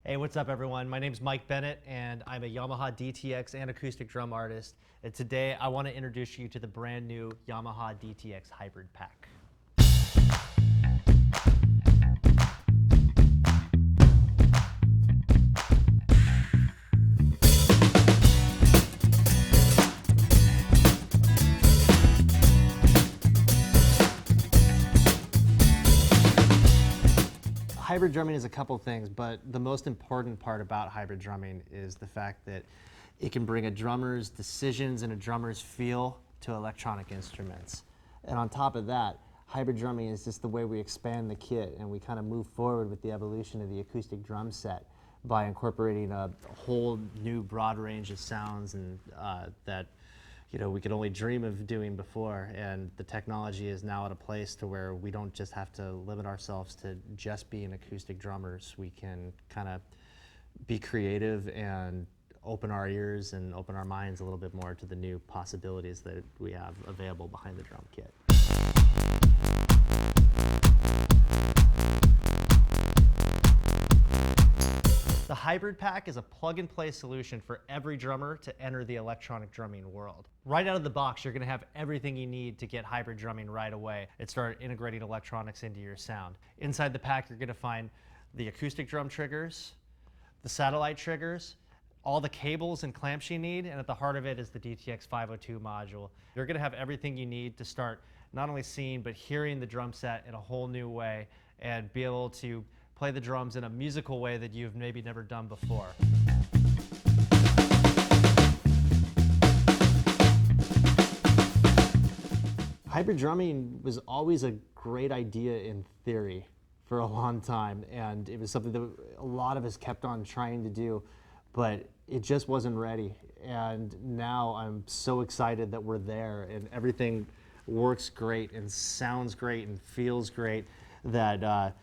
Hey, what's up everyone? My name's Mike Bennett and I'm a Yamaha DTX and acoustic drum artist. And today I want to introduce you to the brand new Yamaha DTX Hybrid Pack. Hybrid drumming is a couple things, but the most important part about hybrid drumming is the fact that it can bring a drummer's decisions and a drummer's feel to electronic instruments. And on top of that, hybrid drumming is just the way we expand the kit and we kind of move forward with the evolution of the acoustic drum set by incorporating a whole new broad range of sounds and that we could only dream of doing before, and the technology is now at a place to where we don't just have to limit ourselves to just being acoustic drummers. We can kind of be creative and open our ears and open our minds a little bit more to the new possibilities that we have available behind the drum kit. The Hybrid Pack is a plug-and-play solution for every drummer to enter the electronic drumming world. Right out of the box, you're going to have everything you need to get hybrid drumming right away and start integrating electronics into your sound. Inside the pack, you're going to find the acoustic drum triggers, the satellite triggers, all the cables and clamps you need, and at the heart of it is the DTX 502 module. You're going to have everything you need to start not only seeing but hearing the drum set in a whole new way and be able to play the drums in a musical way that you've maybe never done before. Hybrid drumming was always a great idea in theory for a long time, and it was something that a lot of us kept on trying to do, but it just wasn't ready. And now I'm so excited that we're there and everything works great and sounds great and feels great that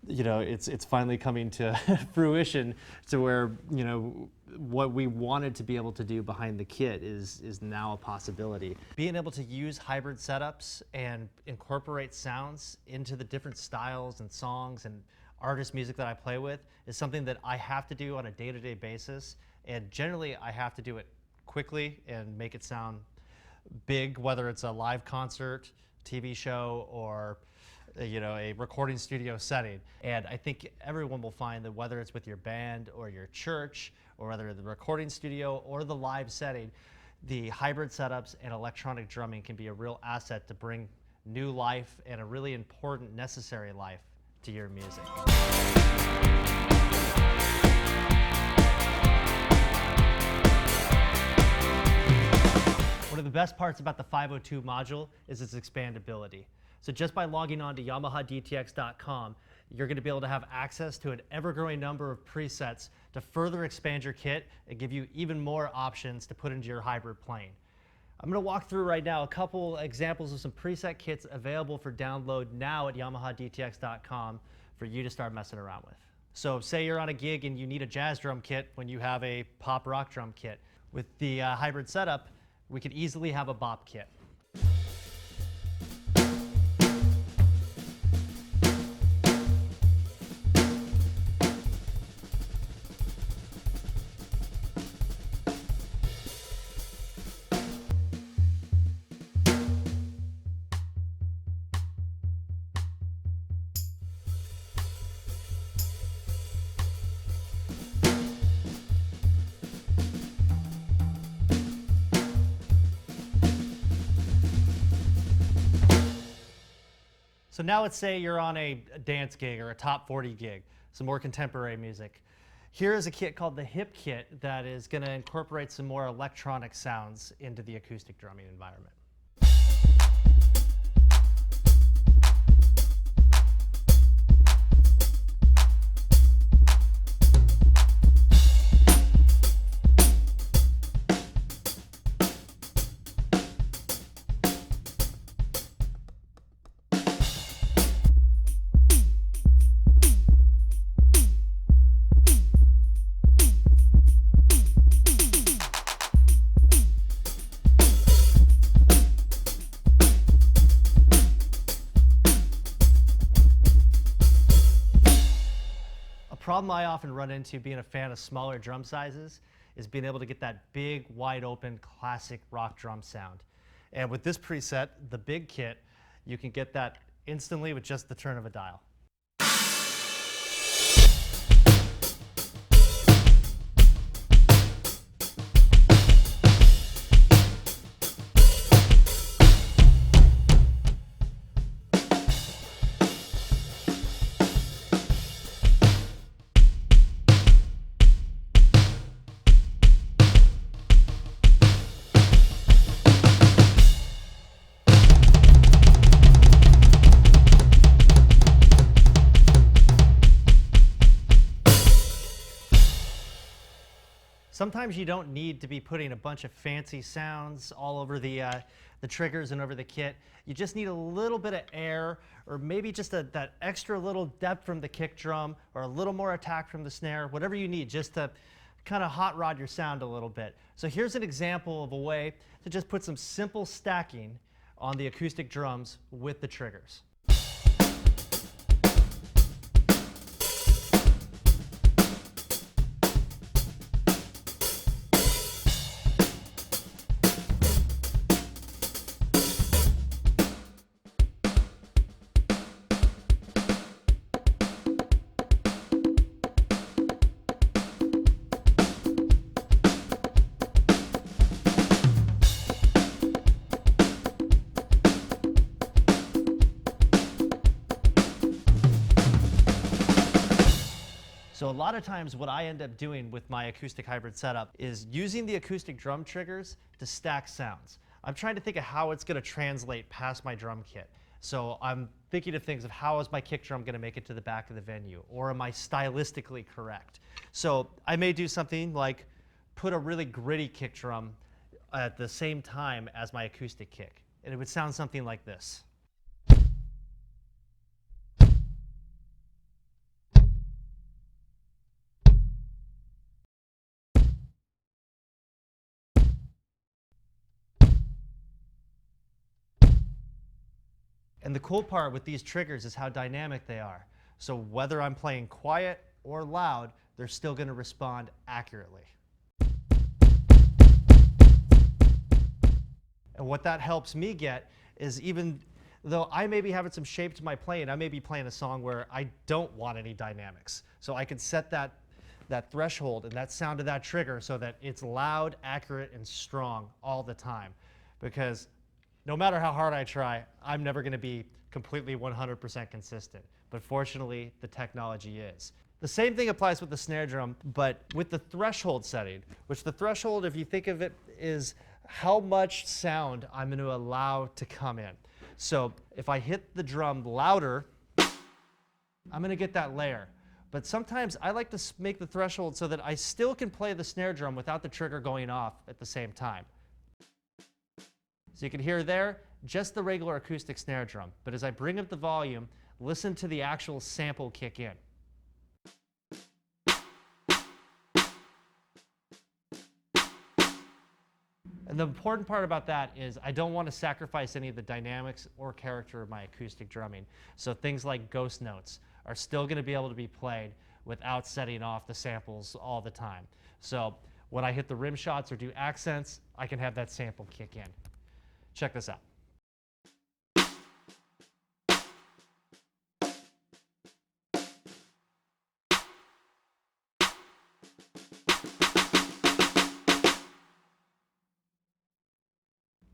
it's finally coming to fruition to where, what we wanted to be able to do behind the kit is now a possibility. Being able to use hybrid setups and incorporate sounds into the different styles and songs and artist music that I play with is something that I have to do on a day-to-day basis. And generally I have to do it quickly and make it sound big, whether it's a live concert, TV show, or a recording studio setting. And I think everyone will find that whether it's with your band or your church or whether the recording studio or the live setting, the hybrid setups and electronic drumming can be a real asset to bring new life and a really important, necessary life to your music. One of the best parts about the 502 module is its expandability. So just by logging on to YamahaDTX.com, you're going to be able to have access to an ever-growing number of presets to further expand your kit and give you even more options to put into your hybrid playing. I'm going to walk through right now a couple examples of some preset kits available for download now at YamahaDTX.com for you to start messing around with. So say you're on a gig and you need a jazz drum kit when you have a pop rock drum kit. With the hybrid setup, we could easily have a bop kit. So now let's say you're on a dance gig or a top 40 gig, some more contemporary music. Here is a kit called the Hip Kit that is going to incorporate some more electronic sounds into the acoustic drumming environment. problem I often run into being a fan of smaller drum sizes is being able to get that big, wide open, classic rock drum sound. And with this preset, the big kit, you can get that instantly with just the turn of a dial. Sometimes you don't need to be putting a bunch of fancy sounds all over the triggers and over the kit. You just need a little bit of air, or maybe just that extra little depth from the kick drum, or a little more attack from the snare, whatever you need, just to kind of hot rod your sound a little bit. So here's an example of a way to just put some simple stacking on the acoustic drums with the triggers. So a lot of times what I end up doing with my acoustic hybrid setup is using the acoustic drum triggers to stack sounds. I'm trying to think of how it's going to translate past my drum kit. So I'm thinking of things of how is my kick drum going to make it to the back of the venue, or am I stylistically correct? So I may do something like put a really gritty kick drum at the same time as my acoustic kick, and it would sound something like this. And the cool part with these triggers is how dynamic they are. So whether I'm playing quiet or loud, they're still going to respond accurately. And what that helps me get is, even though I may be having some shape to my playing, I may be playing a song where I don't want any dynamics. So I can set that threshold and that sound of that trigger so that it's loud, accurate, and strong all the time. Because no matter how hard I try, I'm never going to be completely 100% consistent. But fortunately, the technology is. The same thing applies with the snare drum, but with the threshold setting, which the threshold, if you think of it, is how much sound I'm going to allow to come in. So if I hit the drum louder, I'm going to get that layer. But sometimes I like to make the threshold so that I still can play the snare drum without the trigger going off at the same time. So you can hear there just the regular acoustic snare drum, but as I bring up the volume, listen to the actual sample kick in. And the important part about that is I don't want to sacrifice any of the dynamics or character of my acoustic drumming. So things like ghost notes are still going to be able to be played without setting off the samples all the time. So when I hit the rim shots or do accents, I can have that sample kick in. Check this out.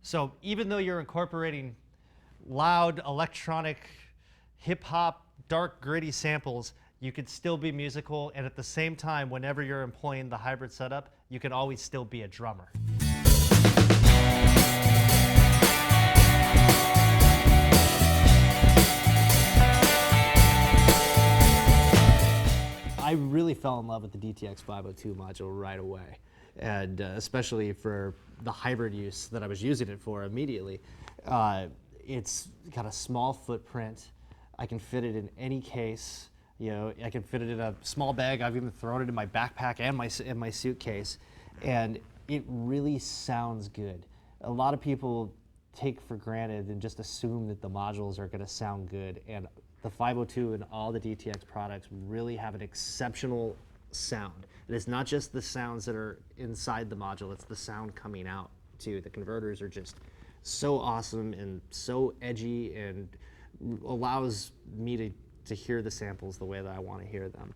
So even though you're incorporating loud, electronic, hip-hop, dark, gritty samples, you could still be musical, and at the same time, whenever you're employing the hybrid setup, you can always still be a drummer. I really fell in love with the DTX 502 module right away, and especially for the hybrid use that I was using it for immediately. It's got a small footprint. I can fit it in any case. You know, I can fit it in a small bag. I've even thrown it in my backpack and my suitcase, and it really sounds good. A lot of people take for granted and just assume that the modules are going to sound good, and the 502 and all the DTX products really have an exceptional sound. And it's not just the sounds that are inside the module, it's the sound coming out too. The converters are just so awesome and so edgy and allows me to hear the samples the way that I want to hear them.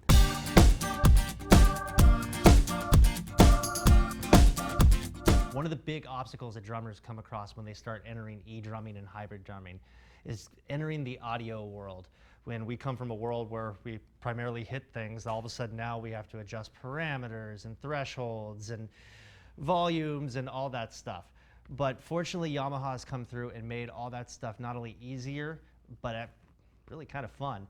One of the big obstacles that drummers come across when they start entering e-drumming and hybrid drumming is entering the audio world. When we come from a world where we primarily hit things, all of a sudden now we have to adjust parameters and thresholds and volumes and all that stuff. But fortunately, Yamaha has come through and made all that stuff not only easier, but really kind of fun.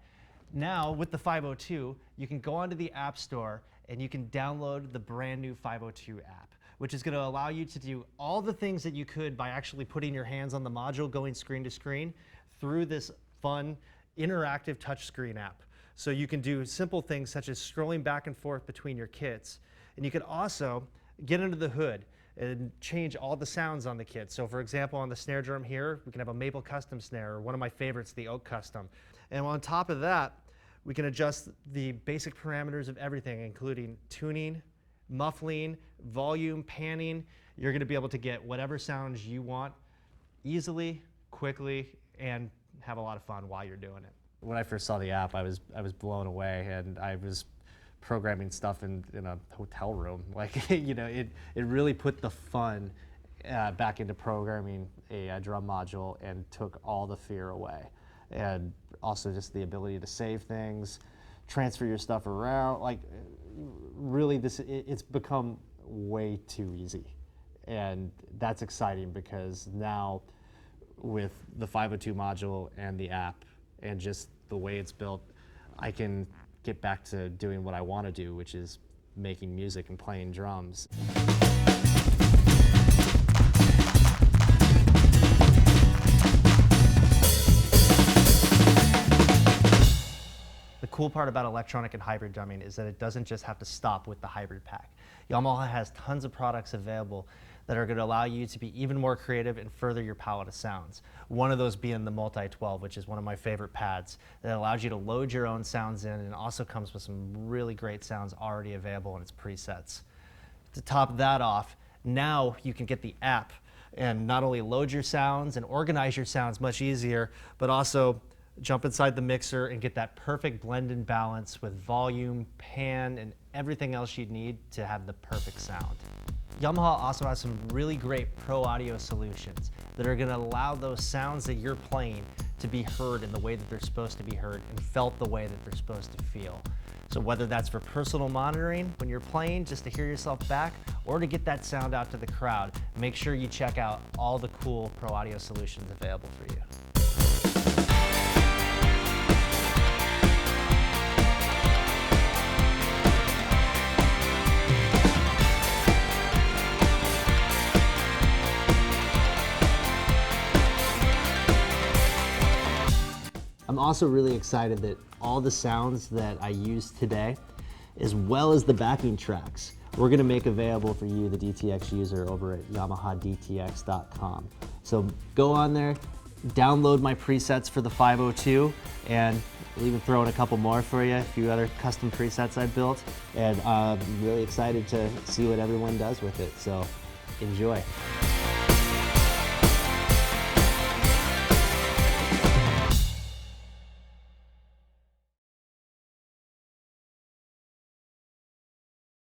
Now, with the 502, you can go onto the App Store and you can download the brand new 502 app, which is going to allow you to do all the things that you could by actually putting your hands on the module, going screen to screen, through this fun, interactive touchscreen app. So you can do simple things such as scrolling back and forth between your kits. And you can also get under the hood and change all the sounds on the kit. So for example, on the snare drum here, we can have a maple custom snare, or one of my favorites, the oak custom. And on top of that, we can adjust the basic parameters of everything, including tuning, muffling, volume, panning. You're going to be able to get whatever sounds you want easily, quickly, and have a lot of fun while you're doing it. When I first saw the app, I was blown away, and I was programming stuff in a hotel room. Like, you know, it really put the fun back into programming a drum module and took all the fear away. And also just the ability to save things, transfer your stuff around. Like, really, it's become way too easy. And that's exciting because now with the 502 module and the app and just the way it's built, I can get back to doing what I want to do, which is making music and playing drums. The cool part about electronic and hybrid drumming is that it doesn't just have to stop with the hybrid pack. Yamaha has tons of products available that are going to allow you to be even more creative and further your palette of sounds. One of those being the Multi-12, which is one of my favorite pads that allows you to load your own sounds in, and also comes with some really great sounds already available in its presets. To top that off, now you can get the app and not only load your sounds and organize your sounds much easier, but also jump inside the mixer and get that perfect blend and balance with volume, pan, and everything else you'd need to have the perfect sound. Yamaha also has some really great pro audio solutions that are going to allow those sounds that you're playing to be heard in the way that they're supposed to be heard and felt the way that they're supposed to feel. So whether that's for personal monitoring when you're playing just to hear yourself back, or to get that sound out to the crowd, make sure you check out all the cool pro audio solutions available for you. I'm also really excited that all the sounds that I used today, as well as the backing tracks, we're gonna make available for you, the DTX user, over at YamahaDTX.com. So go on there, download my presets for the 502, and we'll even throw in a couple more for you, a few other custom presets I built, and I'm really excited to see what everyone does with it, so enjoy.